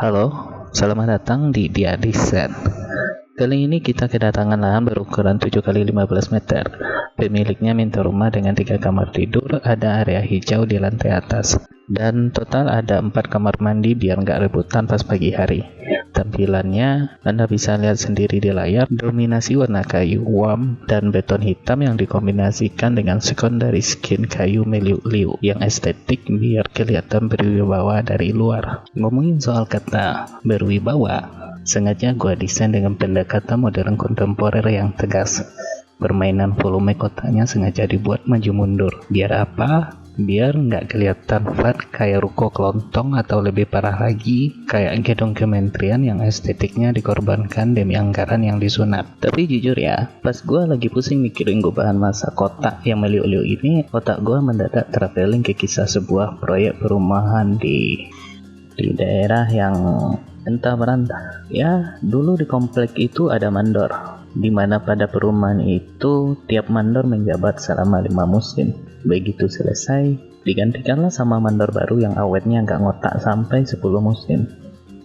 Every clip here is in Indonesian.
Halo, selamat datang di Diadiset. Kali ini kita kedatangan lahan berukuran 7 kali 15 meter. Pemiliknya minta rumah dengan 3 kamar tidur, ada area hijau di lantai atas. Dan total ada 4 kamar mandi biar nggak rebutan pas pagi hari. Tampilannya, Anda bisa lihat sendiri di layar, dominasi warna kayu warm dan beton hitam yang dikombinasikan dengan secondary skin kayu meliuk-liuk yang estetik biar kelihatan berwibawa dari luar. Ngomongin soal kata berwibawa, sengaja gua desain dengan pendekatan modern kontemporer yang tegas. Permainan volume kotaknya sengaja dibuat maju mundur. Biar apa? Biar nggak kelihatan flat kayak ruko kelontong atau lebih parah lagi kayak gedung kementerian yang estetiknya dikorbankan demi anggaran yang disunat. Tapi jujur ya, pas gua lagi pusing mikirin gubahan masa kotak yang meliuk-liuk ini, otak gua mendadak traveling ke kisah sebuah proyek perumahan di daerah yang entah berantah. Ya, dulu di komplek itu ada mandor, di mana pada perumahan itu tiap mandor menjabat selama 5 musim. Begitu selesai, digantikanlah sama mandor baru yang awetnya nggak ngotak sampai 10 musim.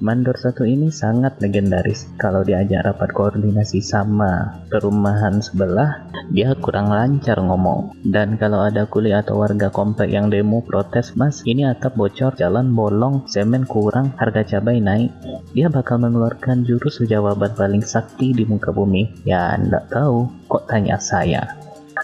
Mandor satu ini sangat legendaris. Kalau diajak rapat koordinasi sama perumahan sebelah, dia kurang lancar ngomong. Dan kalau ada kuli atau warga komplek yang demo protes, "Mas, ini atap bocor, jalan bolong, semen kurang, harga cabai naik," dia bakal mengeluarkan jurus jawaban paling sakti di muka bumi. Ya, nggak tahu, kok tanya saya.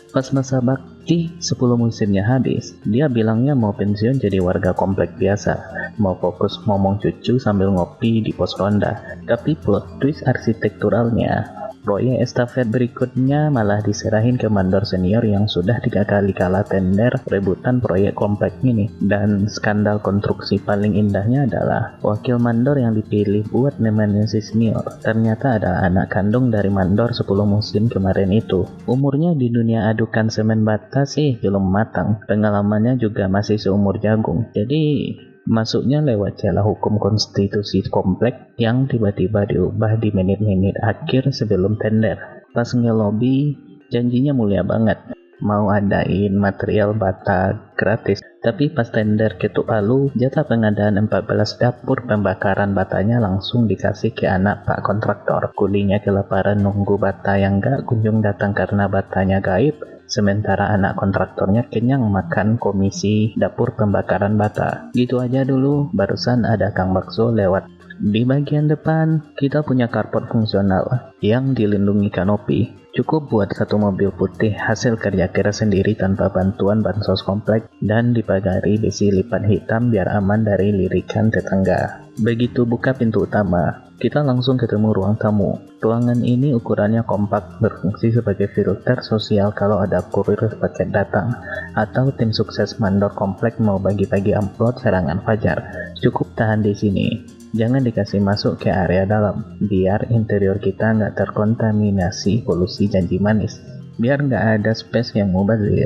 Pas masa bakti 10 musimnya habis, dia bilangnya mau pensiun jadi warga komplek biasa, mau fokus ngomong cucu sambil ngopi di pos ronda. Tapi plot twist arsitekturalnya, proyek estafet berikutnya malah diserahin ke mandor senior yang sudah 3 kali kalah tender rebutan proyek komplek ini. Dan skandal konstruksi paling indahnya adalah wakil mandor yang dipilih buat nemenin si senior ternyata adalah anak kandung dari mandor 10 musim kemarin itu. Umurnya di dunia adukan semen bata sih belum matang, pengalamannya juga masih seumur jagung. Jadi masuknya lewat celah hukum konstitusi komplek yang tiba-tiba diubah di menit-menit akhir sebelum tender. Pas ngelobi, janjinya mulia banget, mau adain material bata gratis. Tapi pas tender ketuk palu, jatah pengadaan 14 dapur pembakaran batanya langsung dikasih ke anak pak kontraktor. Kulinya kelaparan nunggu bata yang gak kunjung datang karena batanya gaib. Sementara anak kontraktornya kenyang makan komisi dapur pembakaran bata. Gitu aja dulu, barusan ada Kang Bakso lewat. Di bagian depan, kita punya carport fungsional yang dilindungi kanopi. Cukup buat 1 mobil putih hasil kerja keras sendiri tanpa bantuan bansos komplek dan dipagari besi lipat hitam biar aman dari lirikan tetangga. Begitu buka pintu utama, kita langsung ketemu ruang tamu. Ruangan ini ukurannya kompak, berfungsi sebagai filter sosial kalau ada kurir paket datang atau tim sukses mandor komplek mau bagi-bagi amplop serangan fajar. Cukup tahan di sini. Jangan dikasih masuk ke area dalam, biar interior kita nggak terkontaminasi polusi janji manis. Biar nggak ada space yang mubazir.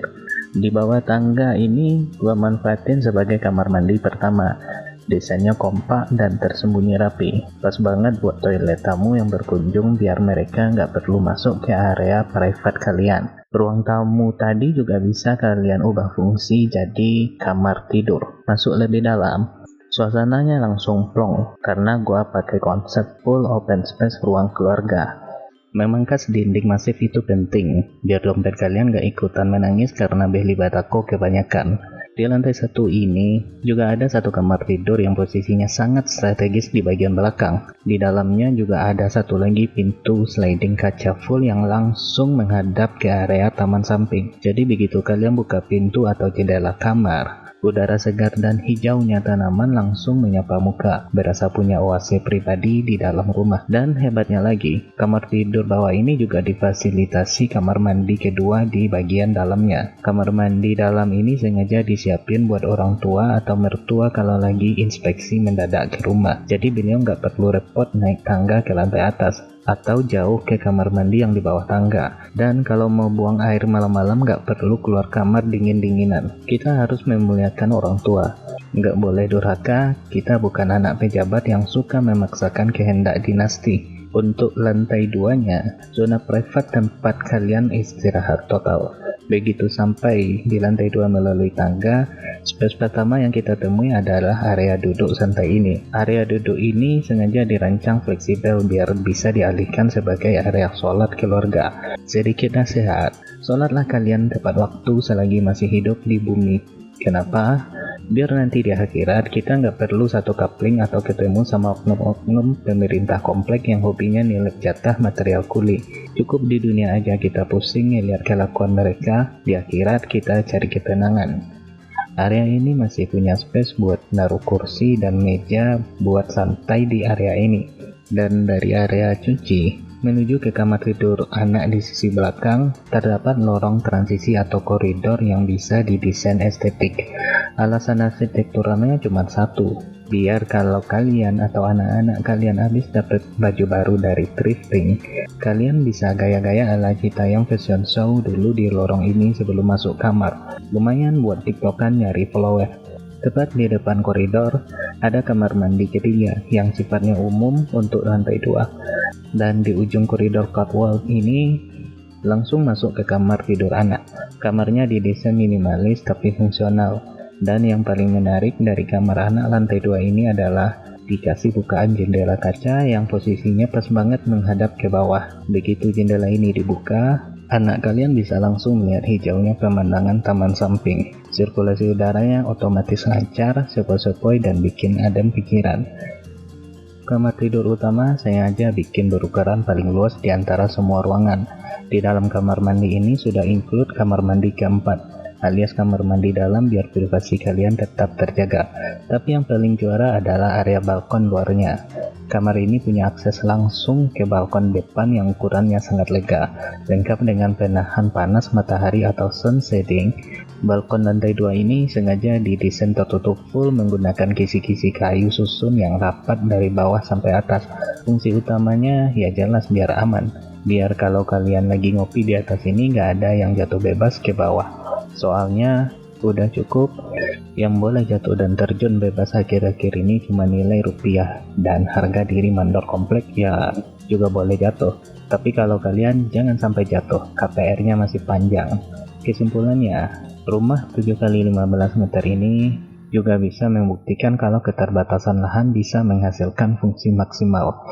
Di bawah tangga ini gua manfaatin sebagai kamar mandi pertama. Desainnya kompak dan tersembunyi rapi. Pas banget buat toilet tamu yang berkunjung biar mereka nggak perlu masuk ke area private kalian. Ruang tamu tadi juga bisa kalian ubah fungsi jadi kamar tidur. Masuk lebih dalam, suasananya langsung plong karena gua pakai konsep full open space ruang keluarga. Memangkas dinding masif itu penting, biar dompet kalian gak ikutan menangis karena beli batako kebanyakan. Di lantai 1 ini juga ada 1 kamar tidur yang posisinya sangat strategis di bagian belakang. Di dalamnya juga ada 1 lagi pintu sliding kaca full yang langsung menghadap ke area taman samping. Jadi begitu kalian buka pintu atau jendela kamar, udara segar dan hijaunya tanaman langsung menyapa muka, berasa punya oase pribadi di dalam rumah. Dan hebatnya lagi, kamar tidur bawah ini juga difasilitasi kamar mandi kedua di bagian dalamnya. Kamar mandi dalam ini sengaja disiapin buat orang tua atau mertua kalau lagi inspeksi mendadak ke rumah. Jadi beliau nggak perlu repot naik tangga ke lantai atas atau jauh ke kamar mandi yang di bawah tangga. Dan kalau mau buang air malam-malam nggak perlu keluar kamar dingin-dinginan. Kita harus memuliakan orang tua. Nggak boleh durhaka, kita bukan anak pejabat yang suka memaksakan kehendak dinasti. Untuk lantai 2-nya, zona privat tempat kalian istirahat total. Begitu sampai di lantai 2 melalui tangga, Space pertama yang kita temui adalah area duduk santai ini. Area duduk ini sengaja dirancang fleksibel biar bisa dialihkan sebagai area sholat keluarga. Sedikit nasihat, sholatlah kalian tepat waktu selagi masih hidup di bumi. Kenapa? Biar nanti di akhirat kita nggak perlu satu kapling atau ketemu sama oknum-oknum pemerintah komplek yang hobinya nilai jatah material kuli. Cukup di dunia aja kita pusing ngeliat kelakuan mereka, di akhirat kita cari ketenangan. Area ini masih punya space buat naruh kursi dan meja buat santai di area ini. Dan dari area cuci menuju ke kamar tidur anak di sisi belakang, terdapat lorong transisi atau koridor yang bisa didesain estetik. Alasan arsitekturalnya cuma satu, biar kalau kalian atau anak-anak kalian habis dapat baju baru dari thrifting, kalian bisa gaya-gaya ala Citayam fashion show dulu di lorong ini sebelum masuk kamar. Lumayan buat tiktokan nyari follower. Tepat di depan koridor, ada kamar mandi ketiga yang sifatnya umum untuk lantai 2. Dan di ujung koridor catwalk ini, langsung masuk ke kamar tidur anak. Kamarnya didesain minimalis tapi fungsional. Dan yang paling menarik dari kamar anak lantai 2 ini adalah dikasih bukaan jendela kaca yang posisinya pas banget menghadap ke bawah. Begitu jendela ini dibuka, anak kalian bisa langsung melihat hijaunya pemandangan taman samping. Sirkulasi udaranya otomatis lancar, sepoi-sepoi dan bikin adem pikiran. Kamar tidur utama saya aja bikin berukuran paling luas di antara semua ruangan. Di dalam kamar mandi ini sudah include kamar mandi keempat, alias kamar mandi dalam biar privasi kalian tetap terjaga. Tapi yang paling juara adalah area balkon luarnya. Kamar ini punya akses langsung ke balkon depan yang ukurannya sangat lega, lengkap dengan penahan panas matahari atau sun shading. Balkon lantai 2 ini sengaja didesain tertutup full menggunakan kisi-kisi kayu susun yang rapat dari bawah sampai atas. Fungsi utamanya ya jelas biar aman, biar kalau kalian lagi ngopi di atas ini nggak ada yang jatuh bebas ke bawah. Soalnya udah cukup yang boleh jatuh dan terjun bebas akhir-akhir ini cuma nilai rupiah, dan harga diri mandor komplek ya juga boleh jatuh. Tapi kalau kalian jangan sampai jatuh, KPR-nya masih panjang. Kesimpulannya, rumah 7x15 meter ini juga bisa membuktikan kalau keterbatasan lahan bisa menghasilkan fungsi maksimal.